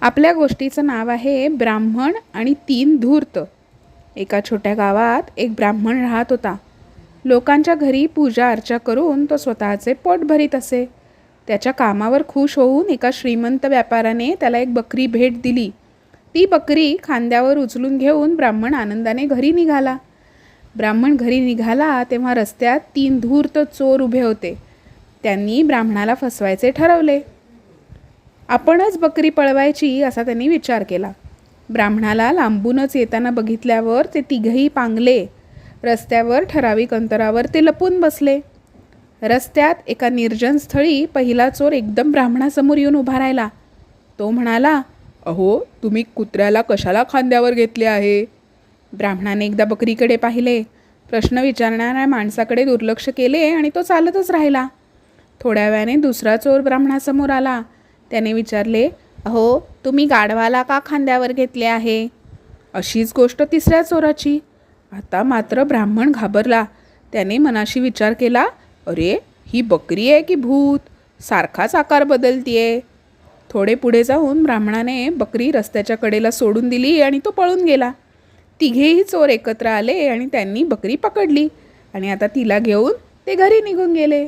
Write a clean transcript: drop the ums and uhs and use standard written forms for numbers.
आपल्या गोष्टीचं नाव आहे ब्राह्मण आणि तीन धूर्त. एका छोट्या गावात एक ब्राह्मण राहत होता. लोकांच्या घरी पूजा अर्चा करून तो स्वतःचे पोट भरीत असे. त्याच्या कामावर खुश होऊन एका श्रीमंत व्यापाऱ्याने त्याला एक बकरी भेट दिली. ती बकरी खांद्यावर उचलून घेऊन ब्राह्मण आनंदाने घरी निघाला. ब्राह्मण घरी निघाला तेव्हा रस्त्यात तीन धूर्त चोर उभे होते. त्यांनी ब्राह्मणाला फसवायचे ठरवले. आपणच बकरी पळवायची असा त्यांनी विचार केला. ब्राह्मणाला लांबूनच येताना बघितल्यावर ते तिघही पांगले. रस्त्यावर ठराविक अंतरावर ते लपून बसले. रस्त्यात एका निर्जन स्थळी पहिला चोर एकदम ब्राह्मणासमोर येऊन उभा राहिला. तो म्हणाला, अहो, तुम्ही कुत्र्याला कशाला खांद्यावर घेतले आहे? ब्राह्मणाने एकदा बकरीकडे पाहिले, प्रश्न विचारणाऱ्या माणसाकडे दुर्लक्ष केले आणि तो चालतच राहिला. थोड्या वेळाने दुसरा चोर ब्राह्मणासमोर आला. त्याने विचारले, अहो, तुम्ही गाढवाला का खांद्यावर घेतले आहे? अशीच गोष्ट तिसऱ्या चोराची. आता मात्र ब्राह्मण घाबरला. त्याने मनाशी विचार केला, अरे, ही बकरी आहे की भूत? सारखाच आकार बदलतीये. थोडे पुढे जाऊन ब्राह्मणाने बकरी रस्त्याच्या कडेला सोडून दिली आणि तो पळून गेला. तिघेही चोर एकत्र आले आणि त्यांनी बकरी पकडली आणि आता तिला घेऊन ते घरी निघून गेले.